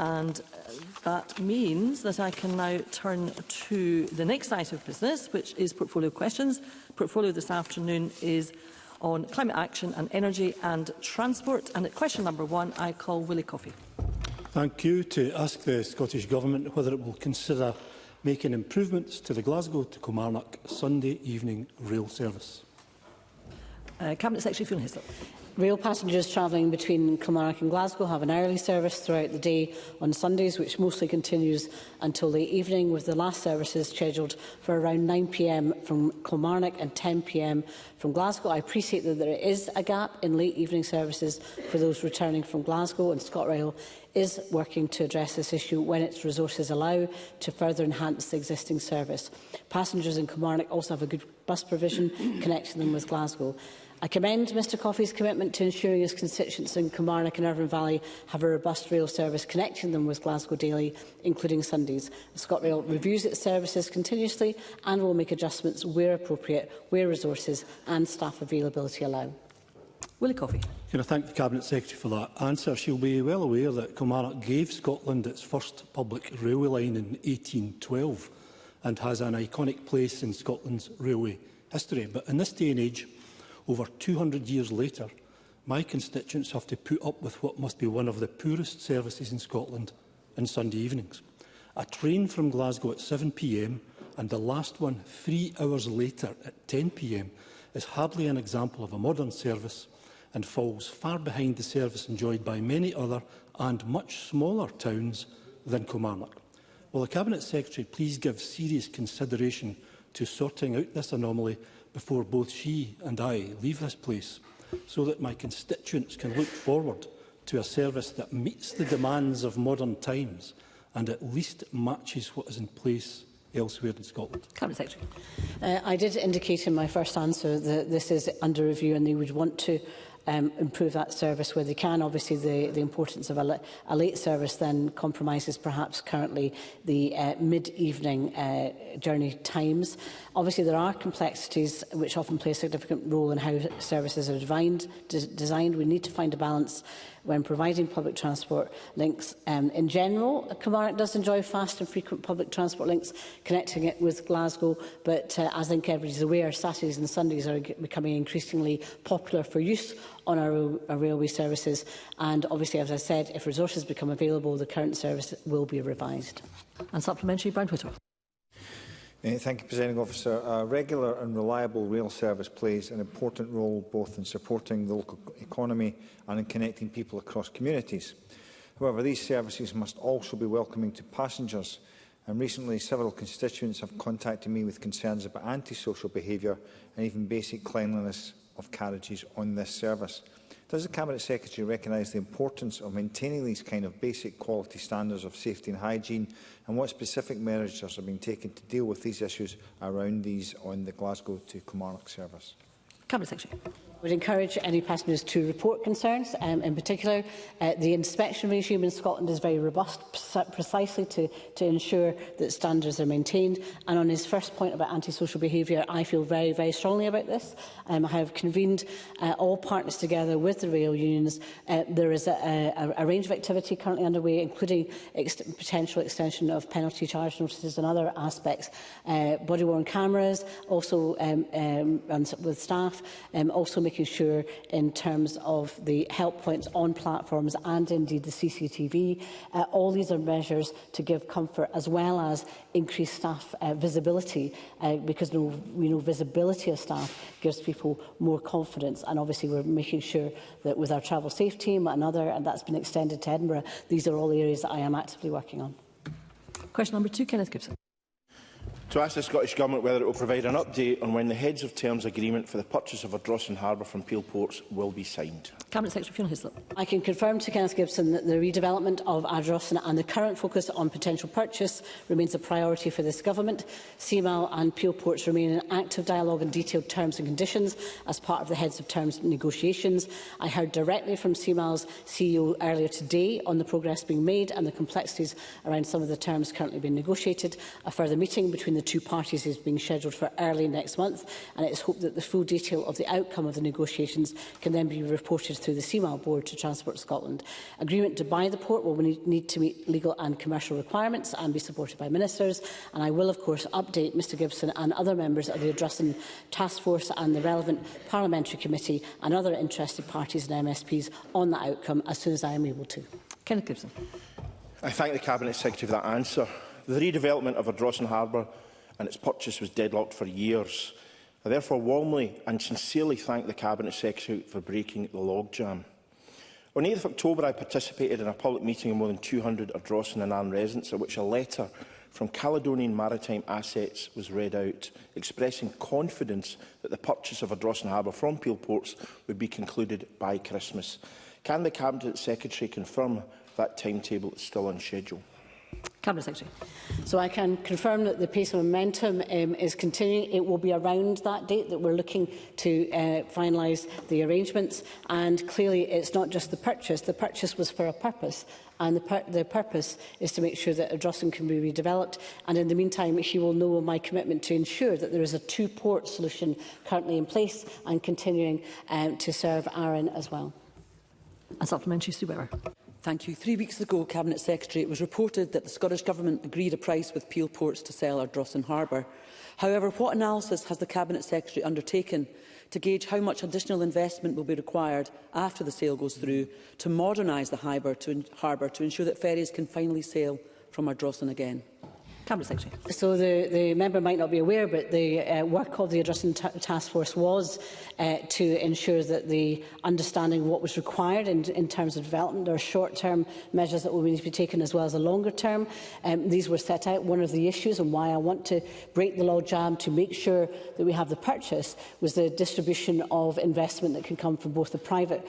And that means that I can now turn to the next item of business, which is portfolio questions. Portfolio this afternoon is on climate action and energy and transport. And at question number 1, I call Willie Coffey. Thank you. To ask the Scottish Government whether it will consider making improvements to the Glasgow to Kilmarnock Sunday evening rail service. Cabinet Secretary Fiona Hislop. Rail passengers travelling between Kilmarnock and Glasgow have an early service throughout the day on Sundays, which mostly continues until late evening, with the last services scheduled for around 9 p.m. from Kilmarnock and 10 p.m. from Glasgow. I appreciate that there is a gap in late evening services for those returning from Glasgow, and ScotRail is working to address this issue when its resources allow to further enhance the existing service. Passengers in Kilmarnock also have a good bus provision connecting them with Glasgow. I commend Mr Coffey's commitment to ensuring his constituents in Kilmarnock and Irvine Valley have a robust rail service connecting them with Glasgow daily, including Sundays. ScotRail reviews its services continuously and will make adjustments where appropriate, where resources and staff availability allow. Willie Coffey. Can I thank the Cabinet Secretary for that answer? She'll be well aware that Kilmarnock gave Scotland its first public railway line in 1812 and has an iconic place in Scotland's railway history. But in this day and age, over 200 years later, my constituents have to put up with what must be one of the poorest services in Scotland on Sunday evenings. A train from Glasgow at 7 p.m. and the last one 3 hours later at 10 p.m. is hardly an example of a modern service and falls far behind the service enjoyed by many other and much smaller towns than Kilmarnock. Will the Cabinet Secretary please give serious consideration to sorting out this anomaly before both she and I leave this place, so that my constituents can look forward to a service that meets the demands of modern times and at least matches what is in place elsewhere in Scotland? Cabinet Secretary. I did indicate in my first answer that this is under review and they would want to improve that service where they can. Obviously, the importance of a late service then compromises perhaps currently the mid-evening journey times. Obviously, there are complexities which often play a significant role in how services are designed. We need to find a balance when providing public transport links. In general, Kilmarnock does enjoy fast and frequent public transport links connecting it with Glasgow, but as I think everybody is aware, Saturdays and Sundays are becoming increasingly popular for use on our railway services, and obviously, as I said, if resources become available, the current service will be revised. And supplementary, Brian Whittle. Thank you, Presiding Officer. A regular and reliable rail service plays an important role both in supporting the local economy and in connecting people across communities. However, these services must also be welcoming to passengers, and recently several constituents have contacted me with concerns about antisocial behaviour and even basic cleanliness of carriages on this service. Does the Cabinet Secretary recognise the importance of maintaining these kind of basic quality standards of safety and hygiene, and what specific measures are being taken to deal with these issues around these on the Glasgow to Kilmarnock service? Cabinet Secretary. I would encourage any passengers to report concerns. In particular, the inspection regime in Scotland is very robust, precisely to ensure that standards are maintained. And on his first point about antisocial behaviour, I feel very, very strongly about this. I have convened all partners together with the rail unions. There is a range of activity currently underway, including potential extension of penalty charge notices and other aspects. Body-worn cameras, also with staff, also making sure in terms of the help points on platforms and indeed the CCTV. All these are measures to give comfort as well as increase staff visibility, because we know visibility of staff gives people more confidence, and obviously we're making sure that with our travel safe team and that's been extended to Edinburgh, these are all areas that I am actively working on. Question number 2, Kenneth Gibson. To ask the Scottish Government whether it will provide an update on when the Heads of Terms agreement for the purchase of Ardrossan Harbour from Peel Ports will be signed. Cabinet Secretary Fiona Hislop. I can confirm to Kenneth Gibson that the redevelopment of Ardrossan and the current focus on potential purchase remains a priority for this Government. CMAL and Peel Ports remain in active dialogue and detailed terms and conditions as part of the Heads of Terms negotiations. I heard directly from CMAL's CEO earlier today on the progress being made and the complexities around some of the terms currently being negotiated. A further meeting between the the two parties is being scheduled for early next month, and it is hoped that the full detail of the outcome of the negotiations can then be reported through the CMAL Board to Transport Scotland. Agreement to buy the port will need to meet legal and commercial requirements and be supported by ministers, and I will of course update Mr Gibson and other members of the Addressing Task Force and the relevant Parliamentary Committee and other interested parties and MSPs on that outcome as soon as I am able to. Kenneth Gibson. I thank the Cabinet Secretary for that answer. The redevelopment of Ardrossan Harbour and its purchase was deadlocked for years. I therefore warmly and sincerely thank the Cabinet Secretary for breaking the logjam. On 8 October, I participated in a public meeting of more than 200 Ardrossan and Anne residents, at which a letter from Caledonian Maritime Assets was read out, expressing confidence that the purchase of Ardrossan Harbour from Peel Ports would be concluded by Christmas. Can the Cabinet Secretary confirm that timetable is still on schedule? Cabinet Secretary. So I can confirm that the pace of momentum is continuing. It will be around that date that we're looking to finalise the arrangements. And clearly it's not just the purchase. The purchase was for a purpose. And the purpose is to make sure that Ardrossan can be redeveloped. And in the meantime, she will know my commitment to ensure that there is a two-port solution currently in place and continuing to serve Arran as well. A supplementary, Sue Weber. Thank you. 3 weeks ago, Cabinet Secretary, it was reported that the Scottish Government agreed a price with Peel Ports to sell Ardrossan Harbour. However, what analysis has the Cabinet Secretary undertaken to gauge how much additional investment will be required after the sale goes through to modernise the harbour to ensure that ferries can finally sail from Ardrossan again? Cabinet Secretary. So the member might not be aware, but the work of the Addressing Task Force was to ensure that the understanding of what was required in terms of development. There are short-term measures that will need to be taken as well as a longer term. These were set out. One of the issues and why I want to break the logjam to make sure that we have the purchase was the distribution of investment that can come from both the private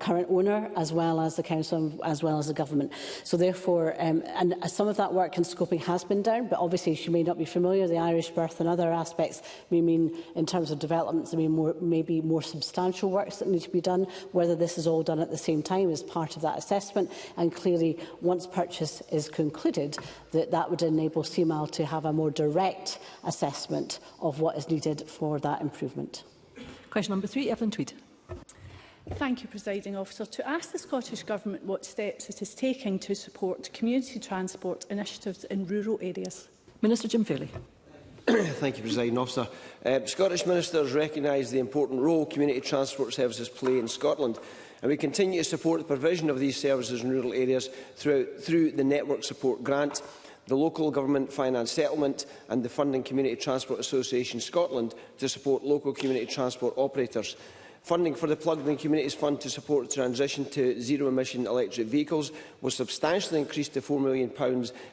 current owner as well as the council as well as the government. So therefore, and some of that work and scoping has been done, but obviously she may not be familiar. The Irish birth and other aspects may mean, in terms of developments, there may be more substantial works that need to be done. Whether this is all done at the same time is part of that assessment, and clearly once purchase is concluded, that would enable CMAL to have a more direct assessment of what is needed for that improvement. Question number 3, Evelyn Tweed. Thank you, Presiding Officer. To ask the Scottish Government what steps it is taking to support community transport initiatives in rural areas. Minister Jim Fairley. Thank you, Presiding Officer. Scottish ministers recognise the important role community transport services play in Scotland, and we continue to support the provision of these services in rural areas through the Network Support Grant, the Local Government Finance Settlement and the Funding Community Transport Association Scotland to support local community transport operators. Funding for the Plugged In Communities Fund to support the transition to zero-emission electric vehicles was substantially increased to £4 million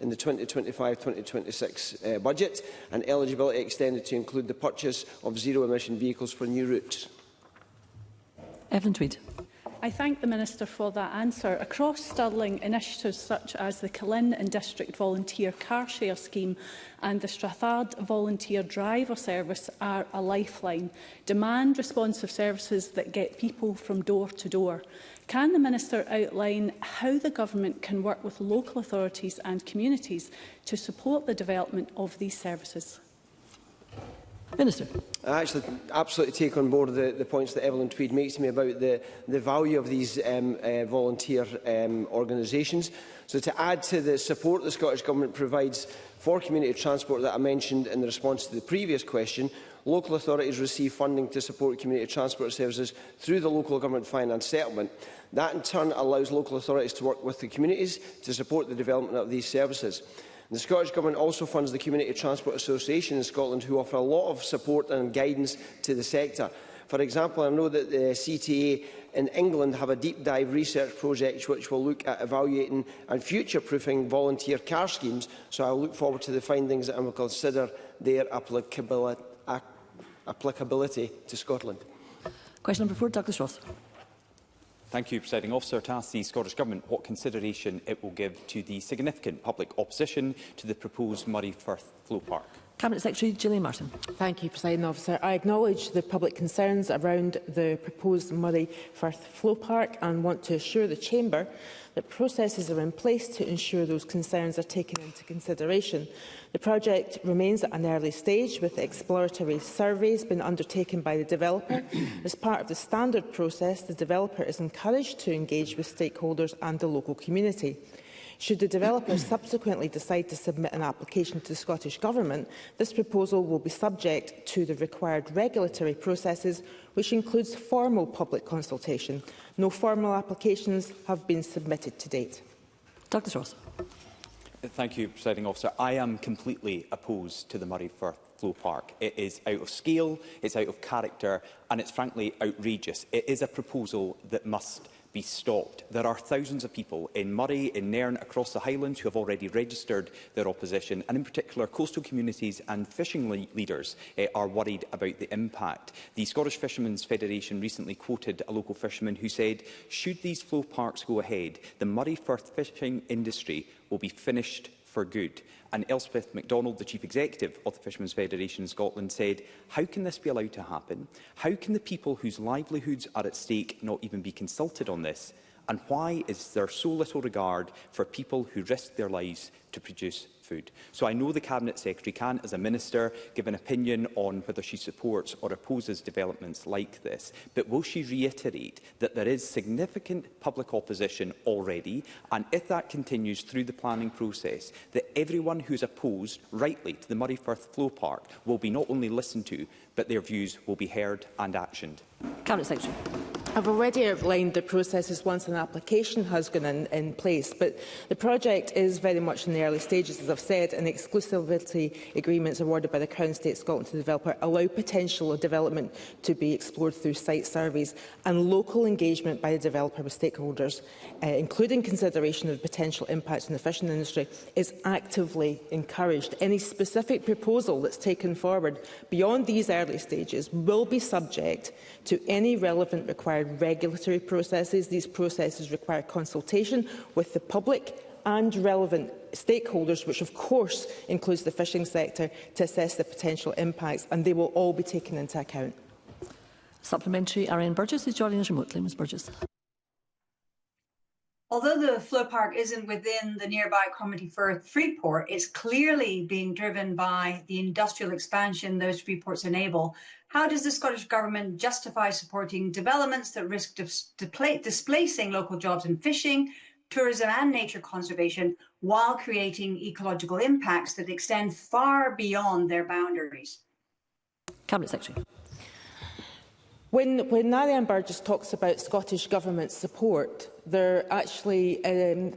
in the 2025-2026 budget, and eligibility extended to include the purchase of zero-emission vehicles for new routes. Evelyn Tweed. I thank the Minister for that answer. Across Stirling, initiatives such as the Culin and District Volunteer Car Share Scheme and the Strathard Volunteer Driver Service are a lifeline, demand-responsive services that get people from door to door. Can the Minister outline how the Government can work with local authorities and communities to support the development of these services? Minister. I actually absolutely take on board the points that Evelyn Tweed makes to me about the value of these volunteer organisations. So to add to the support the Scottish Government provides for community transport that I mentioned in the response to the previous question, local authorities receive funding to support community transport services through the Local Government Finance Settlement. That in turn allows local authorities to work with the communities to support the development of these services. The Scottish Government also funds the Community Transport Association in Scotland, who offer a lot of support and guidance to the sector. For example, I know that the CTA in England have a deep dive research project which will look at evaluating and future-proofing volunteer car schemes, so I look forward to the findings and will consider their applicability to Scotland. Question number 4, Douglas Ross. Thank you, Presiding Officer. To ask the Scottish Government what consideration it will give to the significant public opposition to the proposed Murray Firth Flow Park. Cabinet Secretary Gillian Martin. Thank you, Presiding Officer. I acknowledge the public concerns around the proposed Murray Firth Flow Park and want to assure the Chamber that processes are in place to ensure those concerns are taken into consideration. The project remains at an early stage, with exploratory surveys being undertaken by the developer. As part of the standard process, the developer is encouraged to engage with stakeholders and the local community. Should the developer subsequently decide to submit an application to the Scottish Government, this proposal will be subject to the required regulatory processes, which includes formal public consultation. No formal applications have been submitted to date. Douglas Ross. Thank you, Presiding Officer. I am completely opposed to the Murray Firth Flow Park. It is out of scale, it's out of character, and it's frankly outrageous. It is a proposal that must be stopped. There are thousands of people in Murray, in Nairn, across the Highlands who have already registered their opposition, and in particular coastal communities and fishing leaders are worried about the impact. The Scottish Fishermen's Federation recently quoted a local fisherman who said, should these flow parks go ahead, the Murray Firth fishing industry will be finished for good. And Elspeth MacDonald, the Chief Executive of the Fishermen's Federation in Scotland, said, how can this be allowed to happen? How can the people whose livelihoods are at stake not even be consulted on this? And why is there so little regard for people who risk their lives to produce food? So I know the Cabinet Secretary can, as a Minister, give an opinion on whether she supports or opposes developments like this, but will she reiterate that there is significant public opposition already, and if that continues through the planning process, that everyone who is opposed, rightly, to the Murray Firth Flow Park will be not only listened to, but their views will be heard and actioned? Cabinet Secretary. I've already outlined the processes once an application has gone in place, but the project is very much in the early stages, as I've said, and exclusivity agreements awarded by the Crown State Scotland to the developer allow potential development to be explored through site surveys, and local engagement by the developer with stakeholders, including consideration of potential impacts on the fishing industry, is actively encouraged. Any specific proposal that's taken forward beyond these early stages will be subject to any relevant required regulatory processes. These processes require consultation with the public and relevant stakeholders, which of course includes the fishing sector, to assess the potential impacts, and they will all be taken into account. Supplementary, Ariane Burgess is joining us remotely. Ms Burgess. Although the flow park isn't within the nearby Cromarty Firth Freeport, it's clearly being driven by the industrial expansion those freeports enable. How does the Scottish Government justify supporting developments that risk displacing local jobs in fishing, tourism and nature conservation, while creating ecological impacts that extend far beyond their boundaries? Cabinet Secretary. When Ariane Burgess talks about Scottish Government support, there actually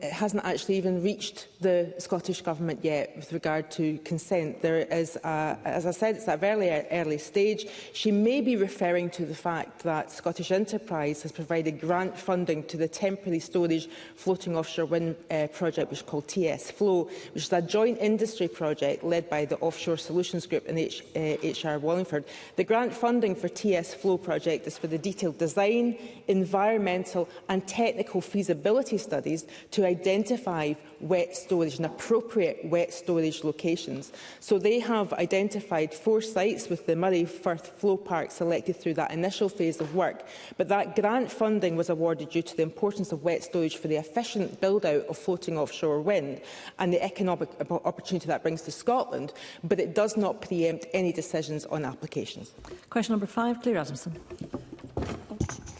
hasn't actually even reached the Scottish Government yet with regard to consent. There is, as I said, it's at a very early stage. She may be referring to the fact that Scottish Enterprise has provided grant funding to the temporary storage floating offshore wind project, which is called TS Flow, which is a joint industry project led by the Offshore Solutions Group and HR Wallingford. The grant funding for TS Flow project is for the detailed design, environmental and technical feasibility studies to identify wet storage and appropriate wet storage locations. So they have identified 4 sites with the Murray Firth Flow Park selected through that initial phase of work. But that grant funding was awarded due to the importance of wet storage for the efficient build-out of floating offshore wind and the economic opportunity that brings to Scotland, but it does not preempt any decisions on applications. Question number 5, Claire Adamson.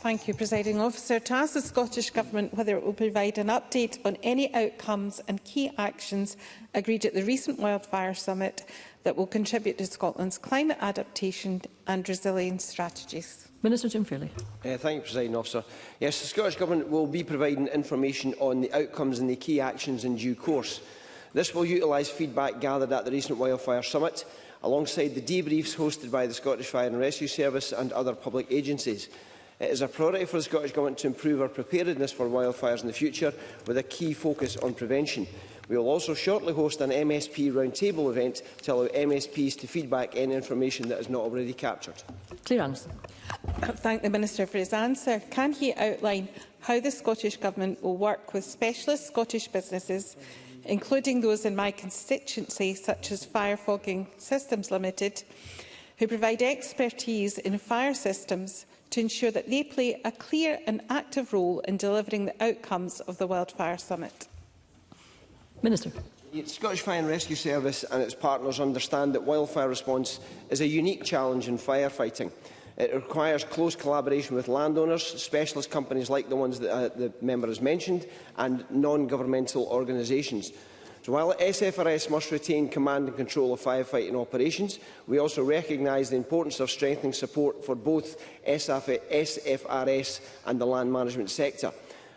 Thank you, Presiding Officer. To ask the Scottish Government whether it will provide an update on any outcomes and key actions agreed at the recent Wildfire Summit that will contribute to Scotland's climate adaptation and resilience strategies. Minister Jim Fairley. Thank you, Presiding Officer. Yes, the Scottish Government will be providing information on the outcomes and the key actions in due course. This will utilise feedback gathered at the recent Wildfire Summit, alongside the debriefs hosted by the Scottish Fire and Rescue Service and other public agencies. It is a priority for the Scottish Government to improve our preparedness for wildfires in the future, with a key focus on prevention. We will also shortly host an MSP roundtable event to allow MSPs to feedback any information that is not already captured. Claire Adamson. Thank the Minister for his answer. Can he outline how the Scottish Government will work with specialist Scottish businesses, including those in my constituency, such as Firefogging Systems Limited, who provide expertise in fire systems, to ensure that they play a clear and active role in delivering the outcomes of the Wildfire Summit? Minister. The Scottish Fire and Rescue Service and its partners understand that wildfire response is a unique challenge in firefighting. It requires close collaboration with landowners, specialist companies like the ones that the member has mentioned, and non-governmental organisations. So while SFRS must retain command and control of firefighting operations, we also recognise the importance of strengthening support for both SFRS and the land management sector.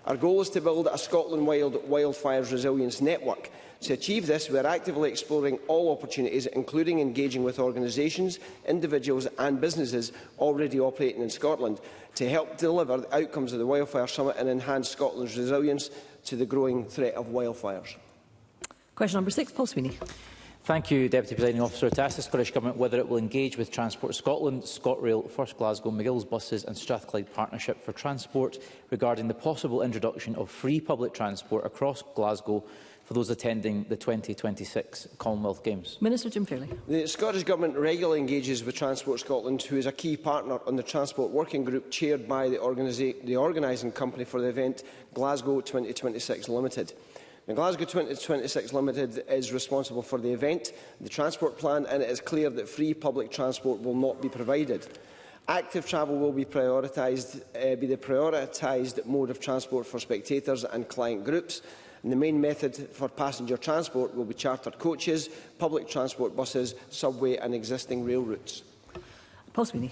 Our goal is to build a Scotland-wide wildfires resilience network. To achieve this, we are actively exploring all opportunities, including engaging with organisations, individuals and businesses already operating in Scotland, to help deliver the outcomes of the Wildfire Summit and enhance Scotland's resilience to the growing threat of wildfires. Question number 6, Paul Sweeney. Thank you, Deputy Presiding Officer. To ask the Scottish Government whether it will engage with Transport Scotland, ScotRail, First Glasgow, McGill's Buses and Strathclyde Partnership for Transport regarding the possible introduction of free public transport across Glasgow for those attending the 2026 Commonwealth Games. Minister Jim Fairley. The Scottish Government regularly engages with Transport Scotland, who is a key partner on the Transport Working Group chaired by the organising company for the event, Glasgow 2026 Limited. Now, Glasgow 2026 Limited is responsible for the event, the transport plan, and it is clear that free public transport will not be provided. Active travel will be the prioritised mode of transport for spectators and client groups. And the main method for passenger transport will be chartered coaches, public transport buses, subway and existing rail routes. Paul Sweeney.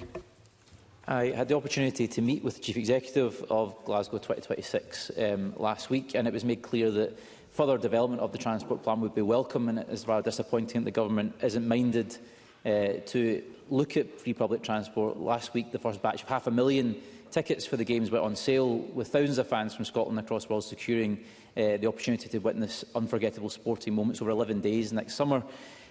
I had the opportunity to meet with the Chief Executive of Glasgow 2026 last week, and it was made clear that further development of the transport plan would be welcome, and it is rather disappointing that the Government isn't minded to look at free public transport. Last week, the first batch of 500,000 tickets for the Games went on sale, with thousands of fans from Scotland across the world securing the opportunity to witness unforgettable sporting moments over 11 days next summer.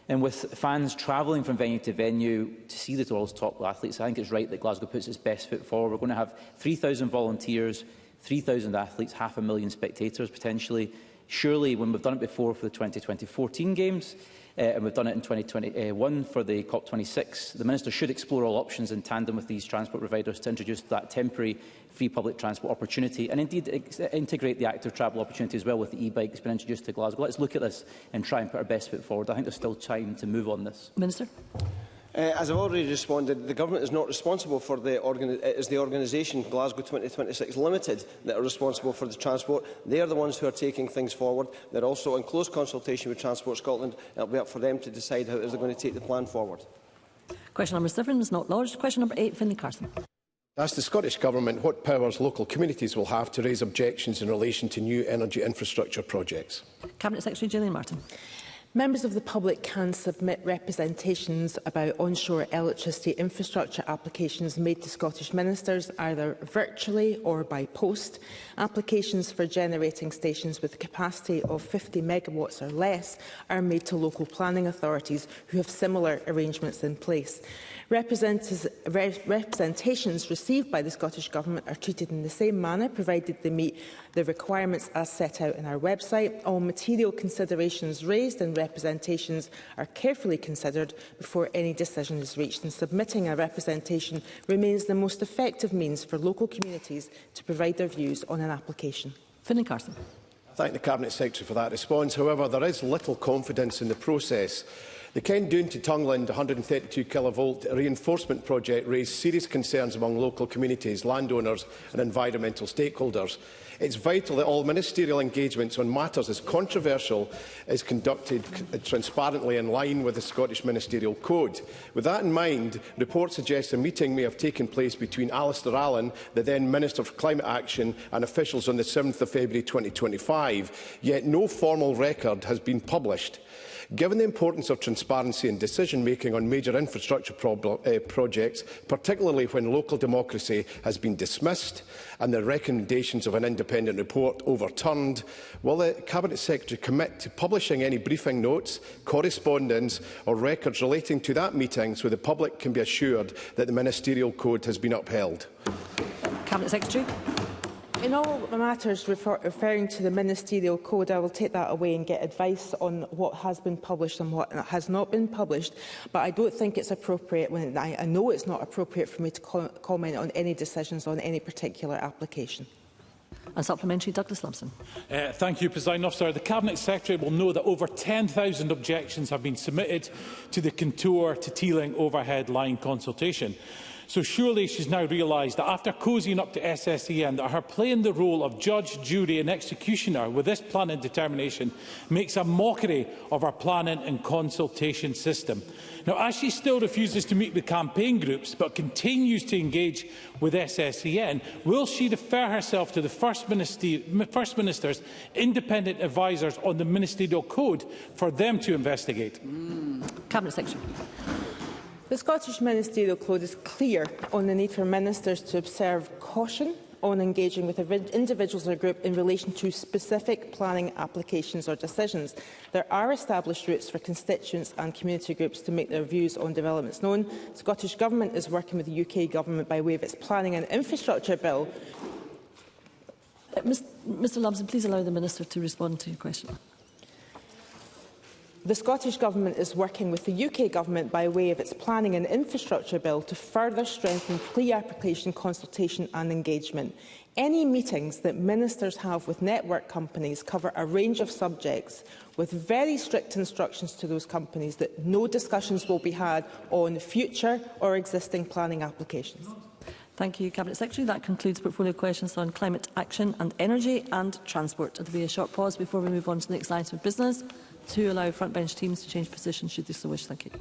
And with fans travelling from venue to venue to see the world's top athletes, I think it's right that Glasgow puts its best foot forward. We're going to have 3,000 volunteers, 3,000 athletes, 500,000 spectators potentially. Surely, when we've done it before for the 2014 Games, and we've done it in 2021 for the COP26, the Minister should explore all options in tandem with these transport providers to introduce that temporary free public transport opportunity, and indeed integrate the active travel opportunity as well with the e-bike that's been introduced to Glasgow. Let's look at this and try and put our best foot forward. I think there's still time to move on this. Minister. As I've already responded, the Government is not responsible for the organisation Glasgow 2026 Limited that are responsible for the transport. They are the ones who are taking things forward. They're also in close consultation with Transport Scotland. It will be up for them to decide how it is they're going to take the plan forward. Question number 7 is not lodged. Question number 8, Finlay Carson. Ask the Scottish Government what powers local communities will have to raise objections in relation to new energy infrastructure projects. Cabinet Secretary Gillian Martin. Members of the public can submit representations about onshore electricity infrastructure applications made to Scottish ministers, either virtually or by post. Applications for generating stations with a capacity of 50 megawatts or less are made to local planning authorities who have similar arrangements in place. Representations received by the Scottish Government are treated in the same manner, provided they meet the requirements as set out in our website. All material considerations raised in representations are carefully considered before any decision is reached, and submitting a representation remains the most effective means for local communities to provide their views on an application. Finlay Carson. I thank the Cabinet Secretary for that response. However, there is little confidence in the process. The Kendoon to Tungland 132 kV reinforcement project raised serious concerns among local communities, landowners and environmental stakeholders. It's vital that all ministerial engagements on matters as controversial is conducted transparently in line with the Scottish Ministerial Code. With that in mind, reports suggest a meeting may have taken place between Alistair Allen, the then Minister for Climate Action, and officials on the 7th of February 2025, yet no formal record has been published. Given the importance of transparency in decision-making on major infrastructure projects, particularly when local democracy has been dismissed and the recommendations of an independent report overturned, will the Cabinet Secretary commit to publishing any briefing notes, correspondence or records relating to that meeting so the public can be assured that the Ministerial Code has been upheld? Cabinet Secretary. In all matters referring to the ministerial code, I will take that away and get advice on what has been published and what has not been published. But I don't think it's appropriate, I know it's not appropriate for me to comment on any decisions on any particular application. And supplementary, Douglas Lumsden. Thank you, Presiding Officer. The Cabinet Secretary will know that over 10,000 objections have been submitted to the Contour to Teeling overhead line consultation. So surely she's now realised that after cozying up to SSEN, that her playing the role of judge, jury and executioner with this planning determination makes a mockery of our planning and consultation system. Now, as she still refuses to meet with campaign groups but continues to engage with SSEN, will she refer herself to the First Minister's independent advisers on the ministerial code for them to investigate? Cabinet Secretary. The Scottish Ministerial Code is clear on the need for ministers to observe caution on engaging with individuals or group in relation to specific planning applications or decisions. There are established routes for constituents and community groups to make their views on developments known. The Scottish Government is working with the UK Government by way of its Planning and Infrastructure Bill. Mr Lumsden, please allow the Minister to respond to your question. The Scottish Government is working with the UK Government by way of its Planning and Infrastructure Bill to further strengthen pre-application consultation and engagement. Any meetings that ministers have with network companies cover a range of subjects with very strict instructions to those companies that no discussions will be had on future or existing planning applications. Thank you, Cabinet Secretary. That concludes portfolio questions on climate action and energy and transport. There will be a short pause before we move on to the next item of business to allow frontbench teams to change positions should they so wish. Thank you.